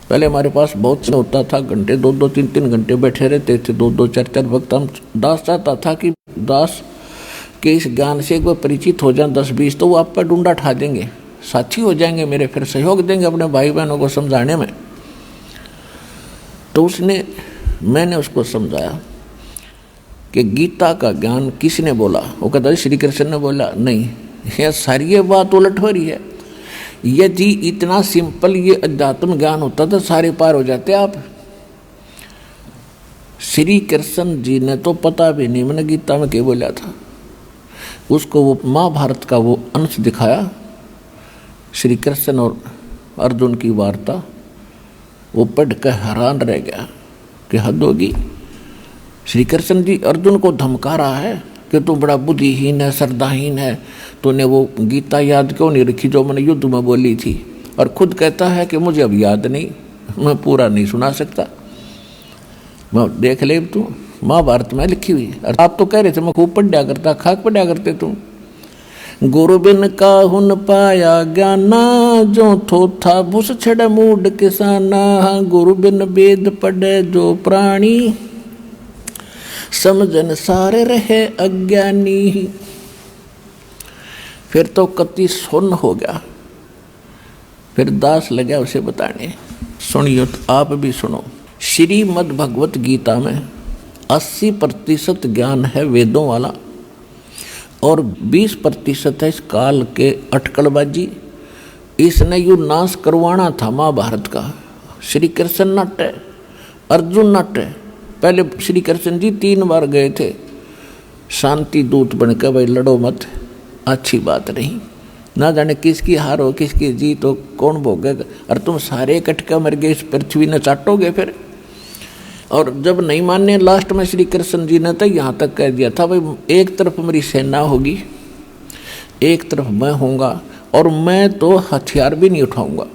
पहले हमारे पास बहुत से होता था, घंटे 2-2 3-3 घंटे बैठे रहते थे, 2-2 4-4 वक्त। हम दास चाहता था कि दास के इस ज्ञान से एक बार परिचित हो जाए 10-20, तो वो आप पर डूंडा ठा देंगे, साथी हो जाएंगे मेरे, फिर सहयोग देंगे अपने भाई बहनों को समझाने में। तो मैंने उसको समझाया कि गीता का ज्ञान किसने बोला? वो कहता श्री कृष्ण ने बोला। नहीं, यह सारी ये बात उलट हो रही है। यदि इतना सिंपल ये अध्यात्म ज्ञान होता तो सारे पार हो जाते आप। श्री कृष्ण जी ने तो पता भी नहीं मैंने गीता में क्या बोला था। उसको वो महाभारत का वो अंश दिखाया, श्री कृष्ण और अर्जुन की वार्ता, वो पढ़ कर हैरान रह गया कि हद होगी। श्री कृष्ण जी अर्जुन को धमका रहा है कि तू बड़ा बुद्धिहीन है, श्रद्धाहीन है, तूने वो गीता याद क्यों नहीं रखी जो मैंने युद्ध में बोली थी? और खुद कहता है कि मुझे अब याद नहीं, मैं पूरा नहीं सुना सकता। मैं देख ले तू, महाभारत में लिखी हुई। और आप तो कह रहे थे मैं खूब पढ़ा करता, खाक पढ़ा करते तुम। गुरु बिन काहुन पाया ज्ञाना, जो थोथा भूस छड़ मूड किसाना। गुरु बिन वेद पढ़े जो प्राणी, समझन सारे रहे अज्ञानी। फिर तो कति सुन्न हो गया। फिर दास लगा उसे बताने। सुनियो तो आप भी सुनो। श्रीमद् भगवत गीता में 80% ज्ञान है वेदों वाला और 20% है इस काल के अटकलबाजी। इसने यू नाश करवाना था महाभारत का। श्री कृष्ण नट है, अर्जुन नट है। पहले श्री कृष्ण जी 3 बार गए थे शांति दूत बनकर, भाई लड़ो मत, अच्छी बात नहीं, ना जाने किसकी हार हो किसकी जीत हो, कौन भोगेगा। और तुम सारे इकट्ठे मर गए, इस पृथ्वी ने चाटोगे फिर। और जब नहीं मानने लास्ट में श्री कृष्ण जी ने तो यहाँ तक कह दिया था, भाई एक तरफ मेरी सेना होगी, एक तरफ मैं होऊंगा, और मैं तो हथियार भी नहीं उठाऊंगा।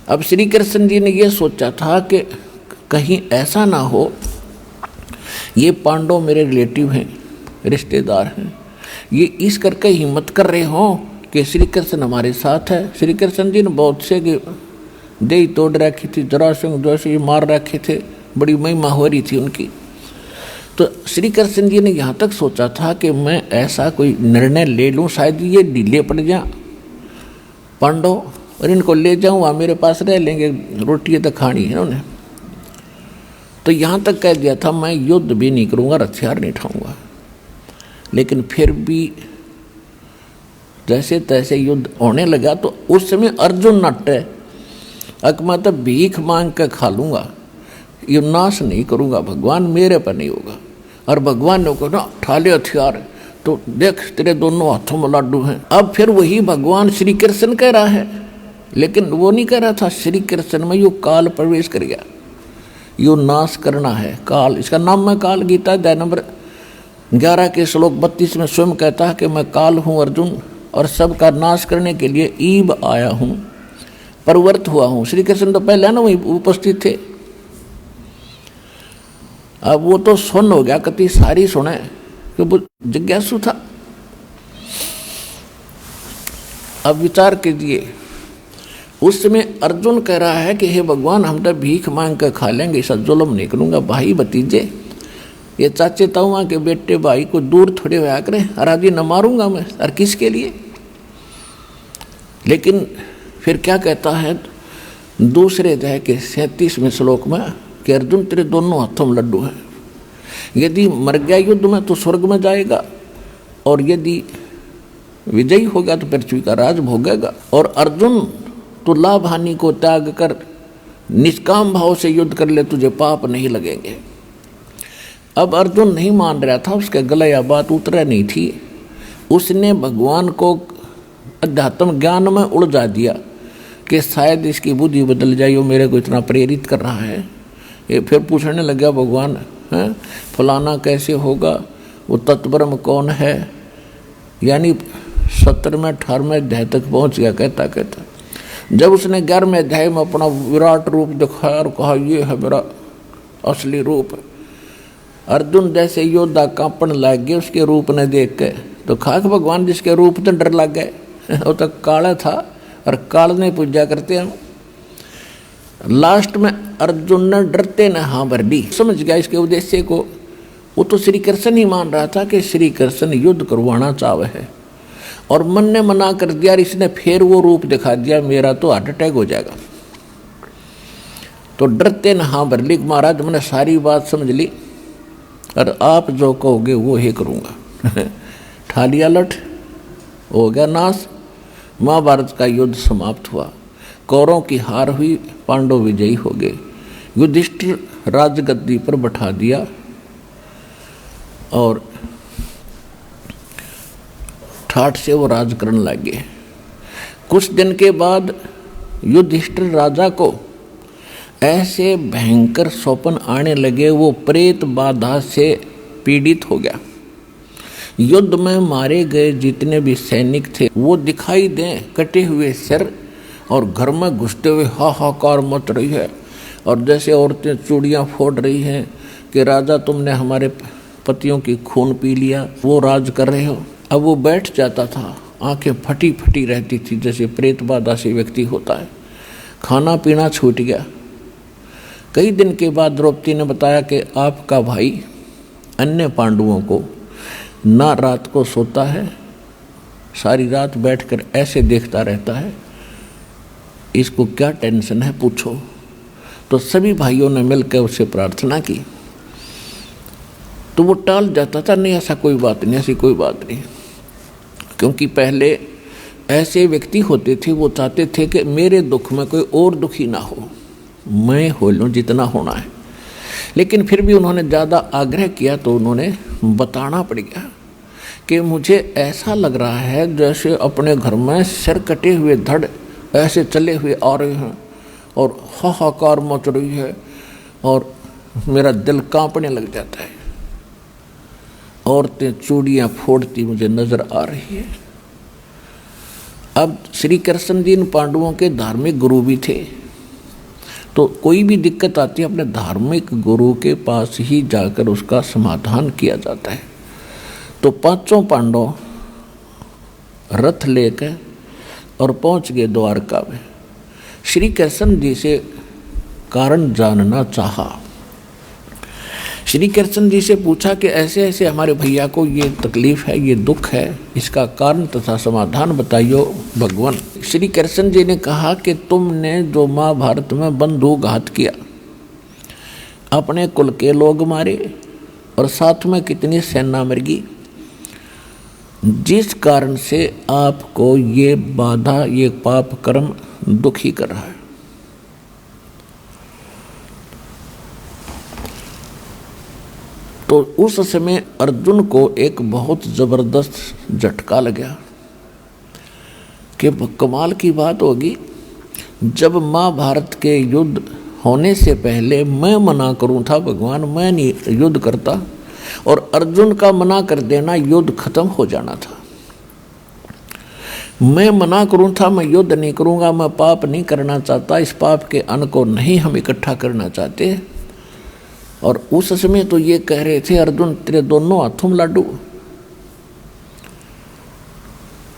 अब श्री कृष्ण जी ने यह सोचा था कि कहीं ऐसा ना हो, ये पांडव मेरे रिलेटिव हैं, रिश्तेदार हैं, ये इस करके हिम्मत कर रहे हों कि श्री कृष्ण हमारे साथ है। श्री कृष्ण जी ने बहुत से दे तोड़ रखी थी, जरासंध जैसे मार रखे थे, बड़ी महिमा हो रही थी उनकी। तो श्री कृष्ण जी ने यहाँ तक सोचा था कि मैं ऐसा कोई निर्णय ले लूँ, शायद ये ढीले पड़ जाए पांडव, और इनको ले जाऊँ वहाँ मेरे पास रह लेंगे, रोटी तो खानी है उन्हें। तो यहाँ तक कह दिया था मैं युद्ध भी नहीं करूँगा, हथियार नहीं उठाऊँगा। लेकिन फिर भी जैसे तैसे युद्ध होने लगा तो उस समय अर्जुन नट्टे, अक मैं तो भीख मांग कर खा लूँगा, ये नाश नहीं करूँगा, भगवान मेरे पर नहीं होगा। और भगवान ने कहा उठा ले हथियार, तो देख तेरे दोनों हाथों में लाडू हैं। अब फिर वही भगवान श्री कृष्ण कह रहा है, लेकिन वो नहीं कह रहा था श्री कृष्ण में यो काल प्रवेश कर गया, यो नाश करना है काल। इसका नाम है काल। गीता अध्याय नंबर 11 के श्लोक 32 में स्वयं कहता है कि मैं काल हूँ अर्जुन, और सबका नाश करने के लिए ईब आया हूँ, परवर्त हुआ हूँ। श्री कृष्ण तो पहले ना वही उपस्थित थे। अब वो तो सुन हो गया, कति सारी सुने कि वो जिज्ञासु था। अब विचार कीजिए, उस समय अर्जुन कह रहा है कि हे भगवान हम तो भीख मांग कर खा लेंगे, ऐसा जुल्म नहीं करूँगा। भाई भतीजे, ये चाचे ताऊआ के बेटे भाई को दूर थोड़े होया करें, अराजी न मारूंगा मैं, और किसके लिए? लेकिन फिर क्या कहता है दूसरे अध्याय के 37वें श्लोक में कि अर्जुन तेरे दोनों हाथों में लड्डू हैं, यदि मर गया युद्ध में तो स्वर्ग में जाएगा, और यदि विजयी होगा तो पृथ्वी का राज भोगेगा। और अर्जुन तो लाभ हानि को त्याग कर निष्काम भाव से युद्ध कर ले, तुझे पाप नहीं लगेंगे। अब अर्जुन नहीं मान रहा था, उसके गले यह बात उतरा नहीं थी। उसने भगवान को अध्यात्म ज्ञान में उलझा दिया कि शायद इसकी बुद्धि बदल जाए, वो मेरे को इतना प्रेरित कर रहा है। ये फिर पूछने लगा भगवान है फलाना कैसे होगा, वो तत्ब्रह्म कौन है, यानी 17वें 18वें अध्याय तक पहुँच गया कहता कहता। जब उसने 11वें अध्याय में अपना विराट रूप दिखाया और कहा ये है मेरा असली रूप, अर्जुन जैसे योद्धा कांपन लग गए उसके रूप ने देख के। तो खाक भगवान जिसके रूप तो डर लग गए, वो तो काला था और काल ने पूजा करते हम। लास्ट में अर्जुन ने डरते ने हाँ भर दी, समझ गया इसके उद्देश्य को। वो तो श्री कृष्ण ही मान रहा था कि श्री कृष्ण युद्ध करवाना चाहे है, और मन ने मना कर दिया। इसने फिर वो रूप दिखा दिया, मेरा तो हार्ट अटैक हो जाएगा। तो डरते न हाँ भर ली, महाराज मैंने सारी बात समझ ली और आप जो कहोगे वो ही करूँगा। ठालिया लठ हो गया नाश। महाभारत का युद्ध समाप्त हुआ, कौरवों की हार हुई, पांडव विजयी हो गए। युधिष्ठिर राजगद्दी पर बैठा दिया और ठाठ से वो राज करने लगे। कुछ दिन के बाद युधिष्ठिर राजा को ऐसे भयंकर स्वप्न आने लगे, वो प्रेत बाधा से पीड़ित हो गया। युद्ध में मारे गए जितने भी सैनिक थे वो दिखाई दें, कटे हुए सिर, और घर में घुसते हुए हाहाकार मच रही है, और जैसे औरतें चूड़ियाँ फोड़ रही हैं कि राजा तुमने हमारे पतियों की खून पी लिया, वो राज कर रहे हो। अब वो बैठ जाता था, आंखें फटी फटी रहती थी जैसे प्रेत बाधा से व्यक्ति होता है। खाना पीना छूट गया। कई दिन के बाद द्रौपदी ने बताया कि आपका भाई अन्य पांडवों को ना रात को सोता है, सारी रात बैठकर ऐसे देखता रहता है, इसको क्या टेंशन है पूछो। तो सभी भाइयों ने मिलकर उससे प्रार्थना की, तो वो टाल जाता था, नहीं ऐसा कोई बात नहीं, ऐसी कोई बात नहीं। क्योंकि पहले ऐसे व्यक्ति होते थे, वो चाहते थे कि मेरे दुख में कोई और दुखी ना हो, मैं हो लूँ जितना होना है। लेकिन फिर भी उन्होंने ज़्यादा आग्रह किया तो उन्होंने बताना पड़ गया कि मुझे ऐसा लग रहा है जैसे अपने घर में सिर कटे हुए धड़ ऐसे चले हुए आ रहे हैं और हाहाकार मच रही है और मेरा दिल कांपने लग जाता है। औरतें चूड़ियाँ फोड़ती मुझे नजर आ रही है। अब श्री कृष्ण जी इन पांडवों के धार्मिक गुरु भी थे, तो कोई भी दिक्कत आती है अपने धार्मिक गुरु के पास ही जाकर उसका समाधान किया जाता है। तो पांचों पांडव रथ लेकर और पहुंच गए द्वारका में। श्री कृष्ण जी से कारण जानना चाहा। श्री कृष्ण जी से पूछा कि ऐसे ऐसे हमारे भैया को ये तकलीफ है, ये दुख है, इसका कारण तथा समाधान बताइयो भगवान। श्री कृष्ण जी ने कहा कि तुमने जो महाभारत में बंधुघात किया, अपने कुल के लोग मारे और साथ में कितनी सेना मर गई, जिस कारण से आपको ये बाधा, ये पाप कर्म दुखी कर रहा है। तो उस समय अर्जुन को एक बहुत जबरदस्त झटका लगा कि कमाल की बात होगी, जब महाभारत के युद्ध होने से पहले मैं मना करूं था भगवान, मैं नहीं युद्ध करता, और अर्जुन का मना कर देना युद्ध खत्म हो जाना था। मैं मना करूं था, मैं युद्ध नहीं करूंगा, मैं पाप नहीं करना चाहता, इस पाप के अन्न को नहीं हम इकट्ठा करना चाहते। और उस समय तो ये कह रहे थे अर्जुन तेरे दोनों हाथों में लाडू,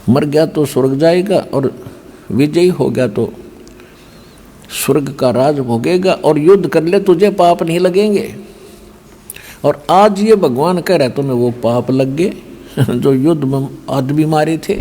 मर गया तो स्वर्ग जाएगा और विजयी हो गया तो स्वर्ग का राज भोगेगा, और युद्ध कर ले तुझे पाप नहीं लगेंगे। और आज ये भगवान कह रहे तुम्हें वो पाप लग गए जो युद्ध में आदमी मारे थे।